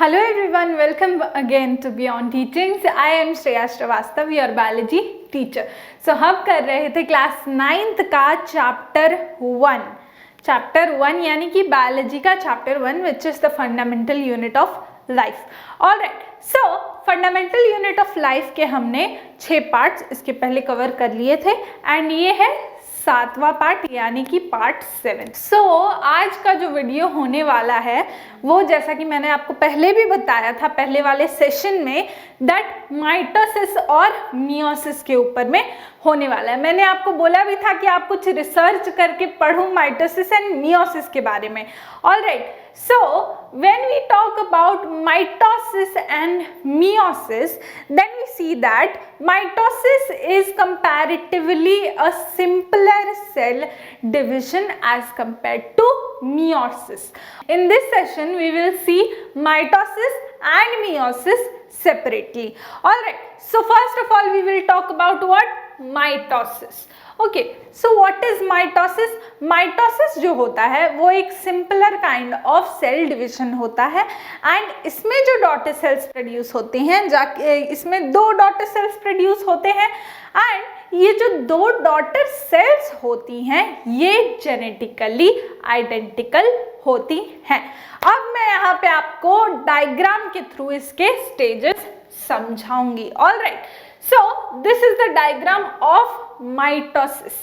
Hello everyone, welcome again to Beyond Teachings. I am Shreya Shrivastava, your biology teacher. So हम कर रहे थे class 9th का chapter 1 यानी कि बायोलॉजी का chapter 1 which is the fundamental unit of life. Alright, so fundamental unit of life के हमने 6 पार्ट्स इसके पहले कवर कर लिए थे एंड ये है 7वां पार्ट यानी कि पार्ट 7. सो आज का जो वीडियो होने वाला है वो जैसा कि मैंने आपको पहले भी बताया था पहले वाले सेशन में दैट माइटोसिस और मियोसिस के ऊपर में होने वाला है. मैंने आपको बोला भी था कि आप कुछ रिसर्च करके पढ़ो माइटोसिस एंड मियोसिस के बारे में. Alright, so when we talk about mitosis and meiosis, then we see that mitosis is comparatively a simpler cell division as compared to meiosis. In this session we will see mitosis and meiosis separately. Alright, so first of all we will talk about what? Mitosis. Okay, so what is mitosis? Mitosis जो होता है वो एक simpler kind of cell division होता है and इसमें जो daughter cells produce होते हैं जाके इसमें 2 डॉटर सेल्स प्रोड्यूस होते हैं एंड ये जो 2 डॉटर सेल्स होती हैं ये जेनेटिकली आइडेंटिकल होती हैं. अब मैं यहाँ पे आपको डायग्राम के थ्रू इसके स्टेजेस समझाऊंगी. Alright, so this is the diagram of mitosis.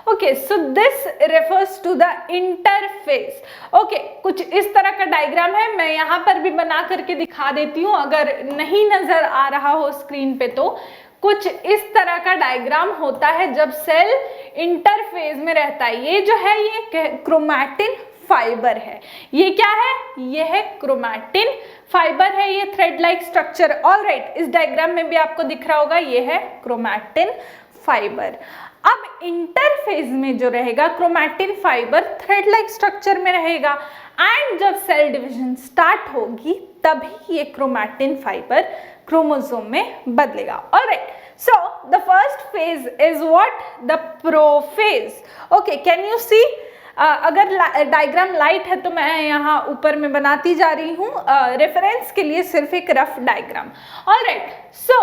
Okay, so this refers to the interphase. Okay, कुछ इस तरह का डायग्राम है, मैं यहाँ पर भी बना करके दिखा देती हूँ अगर नहीं नजर आ रहा हो स्क्रीन पे. तो कुछ इस तरह का डायग्राम होता है जब सेल इंटरफेज में रहता है. ये जो है ये क्रोमैटिन फाइबर है. ये क्या है? ये है क्रोमैटिन फाइबर है, ये थ्रेड लाइक स्ट्रक्चर. ऑलराइट, इस डायग्राम में भी आपको दिख रहा होगा ये है क्रोमैटिन फाइबर. अब इंटरफेज में जो रहेगा chromatin fibre thread like structure में रहेगा एंड जब सेल डिवीजन स्टार्ट होगी तभी ये क्रोमैटिन फाइबर क्रोमोसोम में बदलेगा. Alright, so the first phase is what? The prophase. Okay, can you see? अगर डायग्राम लाइट है तो मैं यहाँ ऊपर में बनाती जा रही हूँ रेफरेंस के लिए, सिर्फ एक रफ डायग्राम. ऑलराइट, सो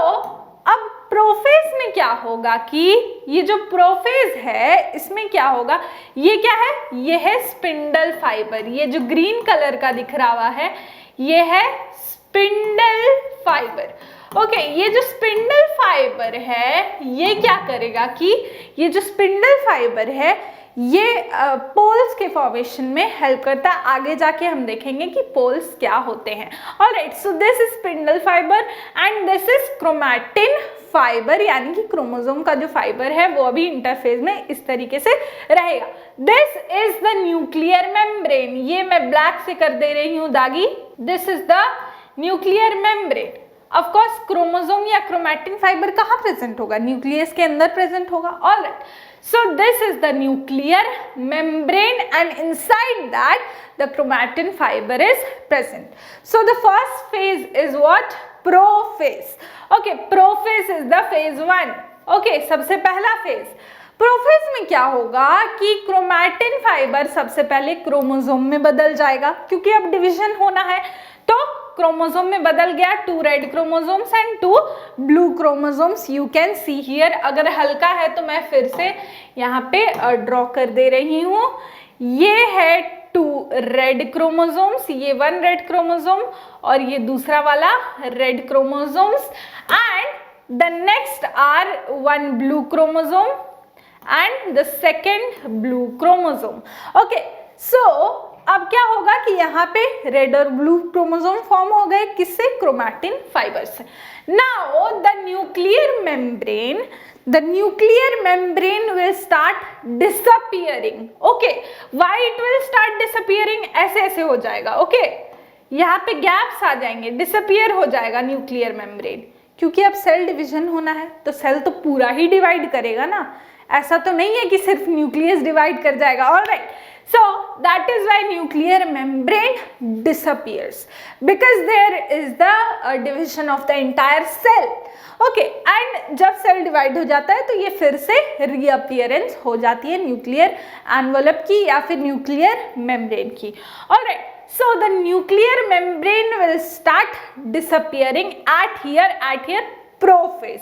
अब प्रोफेज में क्या होगा कि ये जो प्रोफेज है इसमें क्या होगा? ये क्या है? ये है स्पिंडल फाइबर. ये जो ग्रीन कलर का दिख रहा है ये है स्पिंडल फाइबर. ओके, ये जो स्पिंडल फाइबर है ये क्या करेगा कि ये जो स्पिंडल फाइबर है ये पोल्स के फॉर्मेशन में हेल्प करता है. आगे जाके हम देखेंगे कि पोल्स क्या होते हैं. Alright, so this is spindle fibre and this is chromatin fibre यानी कि क्रोमोसोम का जो फाइबर है वो अभी इंटरफेज में इस तरीके से रहेगा. This is the nuclear membrane. ये मैं ब्लैक से कर दे रही हूँ दागी. This is the nuclear membrane. Of course chromosome या क्रोमैटिन फाइबर कहाँ प्रेजेंट होगा? न्यूक्लियस के अंदर प्रेजेंट होगा. Alright, so this is the nuclear membrane and inside that the chromatin fiber is present. So the first phase is what? Prophase. Okay, prophase is the phase 1. Okay, सबसे पहला phase. Prophase में क्या होगा कि chromatin fibre सबसे पहले chromosome में बदल जाएगा क्योंकि अब डिवीजन होना है. तो क्रोमोसोम में बदल गया, 2 red chromosomes and 2 blue chromosomes. You can see here. अगर हल्का है तो मैं फिर से यहाँ पे ड्रॉ कर दे रही हूँ. ये है 2 रेड क्रोमोसोम्स, ये 1 रेड क्रोमोसोम और ये दूसरा वाला red chromosomes and the next are 1 blue chromosome and the second blue chromosome. Okay, so अब क्या होगा कि यहाँ पे रेड और ब्लू क्रोमोसोम फॉर्म हो गए किससे? क्रोमैटिन फाइबर से. Now the nuclear membrane will start disappearing. Okay, why it will start disappearing? ऐसे ऐसे हो जाएगा. ओके, यहाँ पे गैप्स आ जाएंगे, डिसअपियर हो जाएगा न्यूक्लियर मेम्ब्रेन क्योंकि अब सेल डिवीजन होना है तो सेल तो पूरा ही डिवाइड करेगा ना. ऐसा तो नहीं है कि सिर्फ न्यूक्लियस डिवाइड कर जाएगा. Alright, so that is why nuclear membrane disappears because there is the division of the entire cell. Okay, and जब सेल डिवाइड हो जाता है तो ये फिर से रीअपियरेंस हो जाती है न्यूक्लियर एनवलप की या फिर न्यूक्लियर मेम्ब्रेन की. Alright, so the nuclear membrane will start disappearing at here prophase.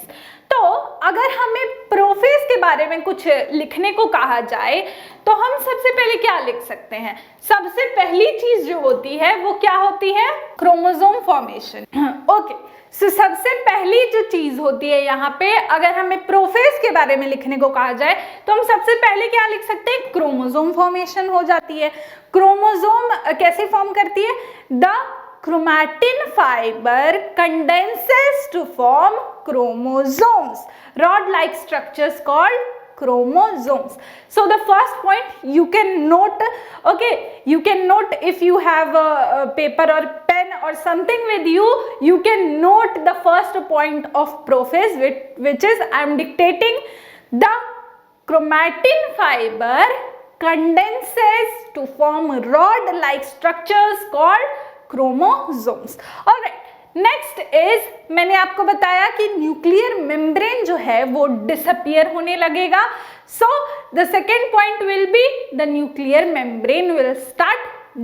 तो अगर हमें प्रोफेज के बारे में कुछ लिखने को कहा जाए तो हम सबसे पहले क्या लिख सकते हैं? सबसे पहली चीज जो होती है वो क्या होती है? Chromosome formation. ओके, सो सबसे पहली जो चीज होती है यहाँ पे, अगर हमें प्रोफेज के बारे में लिखने को कहा जाए तो हम सबसे पहले क्या लिख सकते हैं? क्रोमोसोम फॉर्मेशन हो जाती है। क्रोमोसोम कैसे फॉर्म करती है? The chromatin fiber condenses to form chromosomes, rod-like structures called chromosomes. So the first point you can note, okay, you can note if you have a paper or pen or something with you, you can note the first point of prophase, which is I am dictating: the chromatin fiber condenses to form rod-like structures called chromosomes. Alright, next is, मैंने आपको बताया कि nuclear membrane जो है वो disappear होने लगेगा। So the second point will be the nuclear membrane will start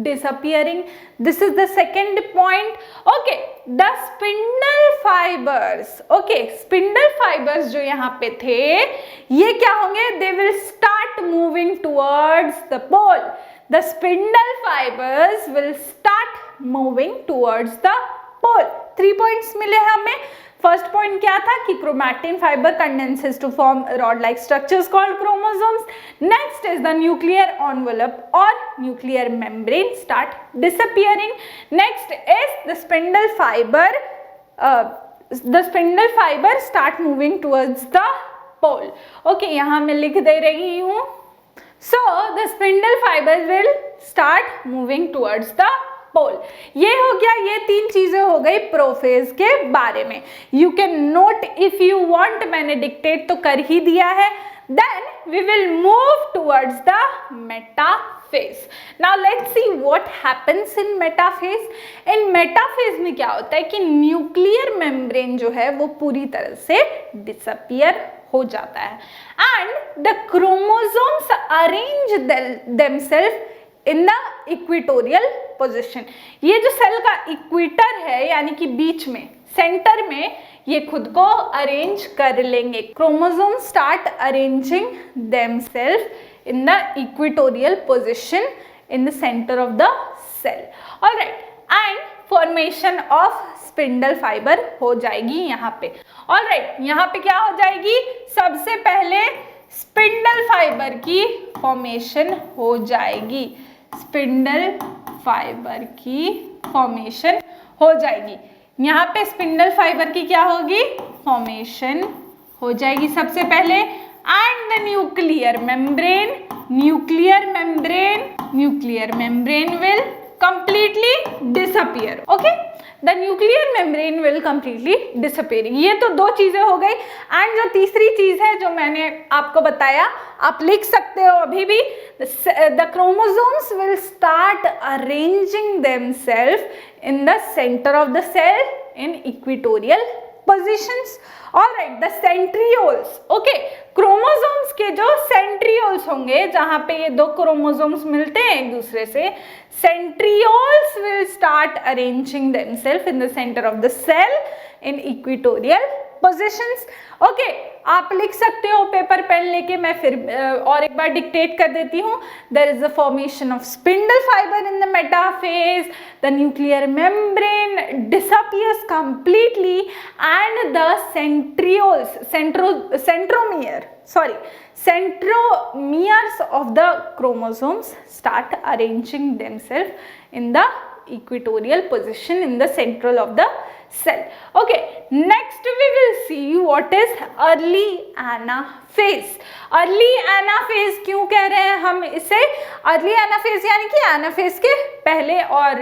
disappearing. This is the second point. Okay, the spindle fibers. Okay, spindle fibers जो यहाँ पे थे ये क्या होंगे? They will start moving towards the pole. The spindle fibers will start moving towards the pole. 3 points मिले हमें। First point क्या था कि chromatin fibre condenses to form rod like structures called chromosomes. Next is the nuclear envelope और nuclear membrane start disappearing. Next is the spindle fibre start moving towards the pole. Okay, यहाँ मैं लिख दे रही हूँ। So the spindle fibre will start moving towards the pole. ये हो गया, ये 3 चीजें हो गई प्रोफेज के बारे में। You can note if you want, मैंने डिक्टेट तो कर ही दिया है। Then we will move towards the metaphase. Now let's see what happens in metaphase. In metaphase में क्या होता है कि न्यूक्लियर मेम्ब्रेन जो है वो पूरी तरह से डिसअपियर हो जाता है and the chromosomes arrange themselves in the equatorial position. ये जो सेल का इक्वेटर है यानी कि बीच में, सेंटर में, ये खुद को अरेंज कर लेंगे। Chromosome start arranging themself in the equatorial position in the centre of the cell. Alright, and formation of spindle fibre हो जाएगी यहाँ पे। ऑलराइट, यहाँ पे क्या हो जाएगी? सबसे पहले स्पिंडल फाइबर की फॉर्मेशन हो जाएगी। स्पिंडल फाइबर की फॉर्मेशन हो जाएगी। यहाँ पे स्पिंडल फाइबर की क्या होगी? फॉर्मेशन हो जाएगी सबसे पहले। And the nuclear membrane will completely disappear. Okay, the nuclear membrane will completely disappear. ये तो 2 चीजें हो गई। एंड जो तीसरी चीज है जो मैंने आपको बताया, आप लिख सकते हो अभी भी, the chromosomes will start arranging themselves in the center of the cell in equatorial positions. Alright, the centrioles. Okay, chromosomes के जो सेंट्रियोल्स होंगे जहां पे ये 2 क्रोमोसोम्स मिलते हैं एक दूसरे से, centrioles will start arranging themselves in the center of the cell in equatorial positions. Okay, आप लिख सकते हो पेपर पेन लेके। मैं फिर और एक बार डिक्टेट कर देती हूँ। There is a formation of spindle fiber in the metaphase. The nuclear membrane disappears completely, and the centromeres of the chromosomes start arranging themselves in the equatorial position in the central of the cell. Okay, next we will see what is early anaphase. early anaphase क्यों कह रहे हैं हम इसे? early anaphase यानी कि anaphase के पहले, और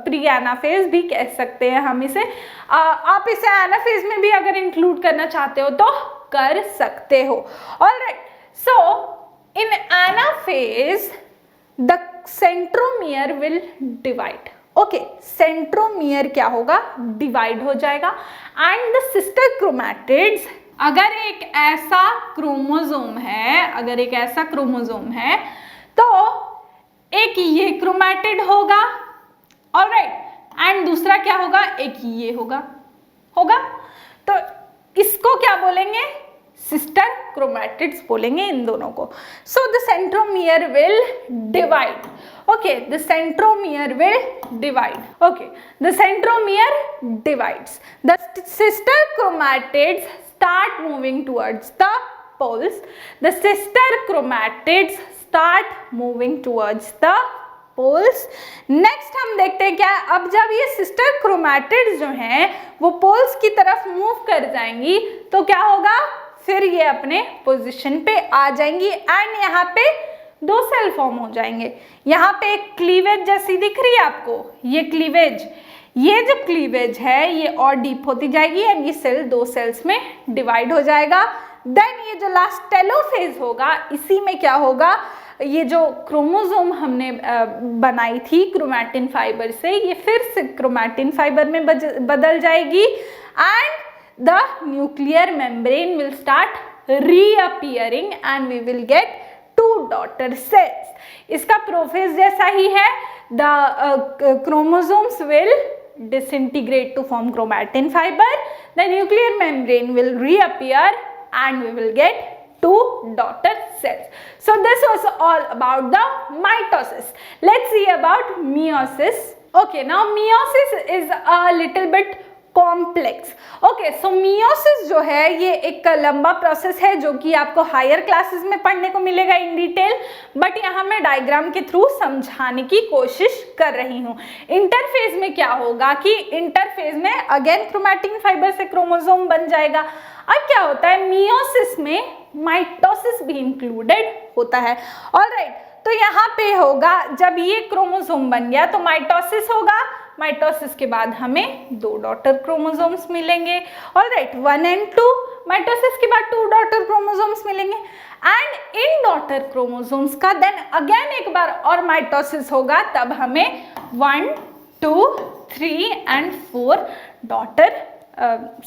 प्री एनाफेज भी कह सकते हैं हम इसे। आप इसे एनाफेज में भी अगर इंक्लूड करना चाहते हो तो कर सकते हो। Alright, so in anaphase the centromere will divide. Okay, centromere क्या होगा? डिवाइड हो जाएगा। एंड द सिस्टर क्रोमैटिड्स, अगर एक ऐसा क्रोमोसोम है तो एक ये क्रोमैटिड होगा ऑलराइट, एंड दूसरा क्या होगा, एक ये होगा, तो इसको क्या बोलेंगे, सिस्टर क्रोमैटिड्स बोलेंगे इन दोनों को. So the centromere will divide. Okay, the centromere will divide. Okay, the centromere divides. The sister chromatids start moving towards the poles. The sister chromatids start moving towards the poles. Next हम देखते हैं क्या, अब जब ये sister chromatids जो हैं वो poles की तरफ move कर जाएंगी तो क्या होगा, फिर ये अपने पोजीशन पे आ जाएंगी एंड यहाँ पे दो सेल फॉर्म हो जाएंगे. यहाँ पे एक क्लीवेज जैसी दिख रही है आपको, ये क्लीवेज, ये जो क्लीवेज है ये और डीप होती जाएगी एंड ये सेल दो सेल्स में डिवाइड हो जाएगा. देन ये जो लास्ट टेलोफेज होगा, इसी में क्या होगा, ये जो क्रोमोसोम हमने बनाई थी क्रोमैटिन फाइबर से, ये फिर से क्रोमैटिन फाइबर में बदल जाएगी and the nuclear membrane will start reappearing and we will get two daughter cells. इसका प्रोफेज जैसा ही है, the chromosomes will disintegrate to form chromatin fiber, the nuclear membrane will reappear and we will get two daughter cells. So this was all about the mitosis. Let's see about meiosis. Okay, now meiosis is a little bit complex. Okay, so meiosis जो है ये एक लंबा process है जो कि आपको higher classes में पढ़ने को मिलेगा इन डिटेल, बट यहाँ मैं डायग्राम के थ्रू समझाने की कोशिश कर रही हूँ. इंटरफेज में क्या होगा कि इंटरफेज में अगेन क्रोमैटिन फाइबर से क्रोमोसोम बन जाएगा. अब क्या होता है, मियोसिस में माइटोसिस भी इंक्लूडेड होता है. ऑलराइट, तो यहाँ पे होगा जब ये क्रोमोसोम बन गया तो माइटोसिस होगा. माइटोसिस के बाद हमें दो डॉटर क्रोमोसोम्स मिलेंगे. Alright, 1 and 2. माइटोसिस के बाद टू डॉटर क्रोमोसोम्स मिलेंगे एंड इन डॉटर क्रोमोसोम्स का देन अगेन एक बार और माइटोसिस होगा, तब हमें 1, 2, 3 and 4 डॉटर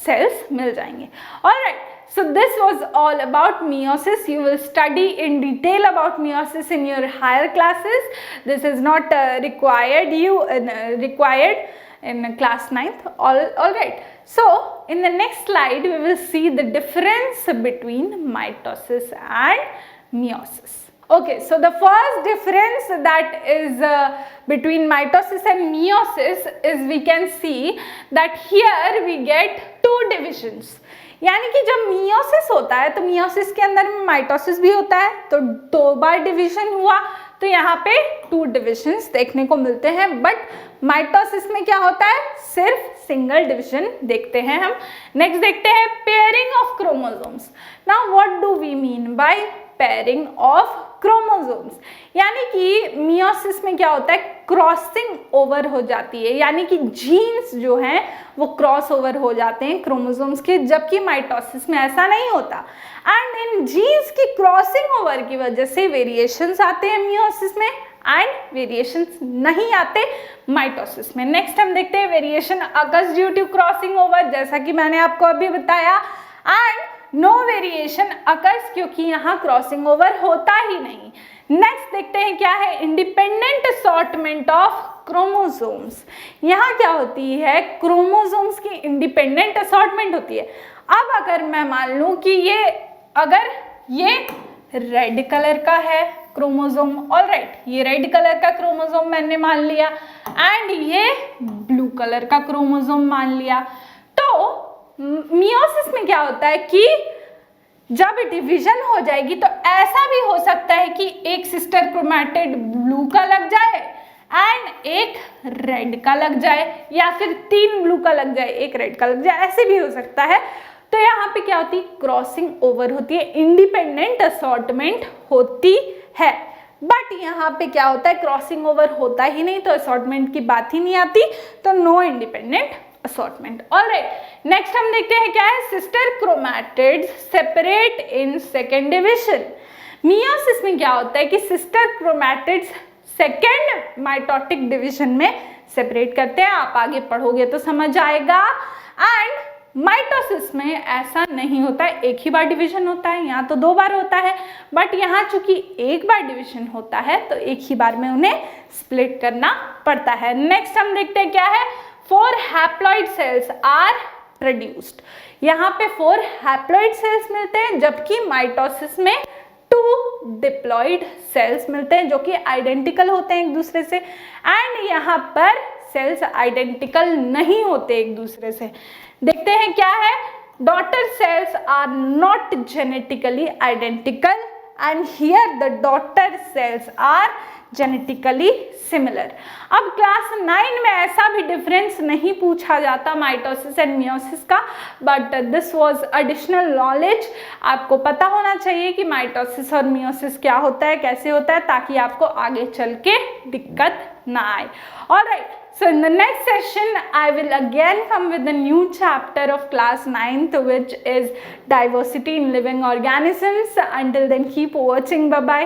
cells मिल जाएंगे. Alright, so this was all about meiosis. You will study in detail about meiosis in your higher classes. This is not required in class 9th. Alright, so in the next slide we will see the difference between mitosis and meiosis. Okay, so the first difference that is between mitosis and meiosis is we can see that here we get two divisions. यानी कि जब meiosis होता है तो meiosis के अंदर में mitosis भी होता है, तो दो बार डिवीजन हुआ, तो यहाँ पे टू डिविजन्स देखने को मिलते हैं. बट माइटोसिस में क्या होता है, सिर्फ सिंगल डिवीजन देखते हैं हम. नेक्स्ट देखते हैं pairing of chromosomes. Now what do we mean by pairing of chromosomes, यानी कि मियोसिस में क्या होता है, क्रॉसिंग ओवर हो जाती है, यानी कि जीन्स जो हैं वो क्रॉस ओवर हो जाते हैं क्रोमोसोम्स के, जबकि माइटोसिस में ऐसा नहीं होता. एंड इन जीन्स की क्रॉसिंग ओवर की वजह से वेरिएशंस आते हैं मियोसिस में एंड वेरिएशंस नहीं आते माइटोसिस में. नेक्स्ट हम देखते हैं variation occurs due to crossing over, जैसा कि मैंने आपको अभी बताया, एंड नो वेरिएशन अकर्स क्योंकि यहाँ क्रॉसिंग ओवर होता ही नहीं. नेक्स्ट देखते हैं क्या है, इंडिपेंडेंट असॉर्टमेंट ऑफ क्रोमोसोम्स. यहाँ क्या होती है, क्रोमोसोम्स की इंडिपेंडेंट असॉर्टमेंट होती है. अब अगर मैं मान लूँ कि अगर ये रेड कलर का है क्रोमोसोम, ऑलराइट, ये रेड कलर का क्रोमोसोम मैंने मान लिया एंड ये ब्लू कलर का क्रोमोसोम मान लिया, तो मियोसिस में क्या होता है कि जब डिवीजन हो जाएगी तो ऐसा भी हो सकता है कि एक सिस्टर क्रोमैटिड ब्लू का लग जाए एंड एक रेड का लग जाए, या फिर 3 ब्लू का लग जाए, एक रेड का लग जाए, ऐसे भी हो सकता है. तो यहाँ पे क्या होती है, क्रॉसिंग ओवर होती है, इंडिपेंडेंट असॉर्टमेंट होती है. बट यहाँ पे क्या होता है, क्रॉसिंग ओवर होता ही नहीं, तो असॉर्टमेंट की बात ही नहीं आती, तो no independent assortment. Alright, next हम देखते हैं क्या है, sister chromatids separate in second division. Meiosis में क्या होता है कि sister chromatids second mitotic division में सेपरेट करते हैं, आप आगे पढ़ोगे तो समझ आएगा. एंड माइटोसिस में ऐसा नहीं होता है, एक ही बार डिवीजन होता है, यहाँ तो 2 बार होता है, बट यहाँ चूंकि एक बार डिवीजन होता है तो एक ही बार में उन्हें स्प्लिट करना पड़ता है। नेक्स्ट हम देखते हैं क्या है, 4 हैप्लॉइड सेल्स आर प्रोड्यूस्ड। यहाँ पे 4 हैप्लॉइड सेल्स मिलते हैं, जबकि माइटोसिस में 2 डिप्लॉइड सेल्स मिलते हैं जो कि आइडेंटिकल होते हैं एक दूसरे से, एंड यहाँ पर सेल्स आइडेंटिकल नहीं होते एक दूसरे से। देखते हैं क्या है, daughter cells are not genetically identical and here the daughter cells are genetically similar. अब क्लास 9 में ऐसा भी डिफरेंस नहीं पूछा जाता माइटोसिस एंड मियोसिस का, but this was additional knowledge. आपको पता होना चाहिए कि माइटोसिस और मियोसिस क्या होता है, कैसे होता है, ताकि आपको आगे चल के दिक्कत ना आए। Alright, so in the next session I will again come with a new chapter of class 9th, which is diversity in living organisms. Until then, keep watching. Bye bye.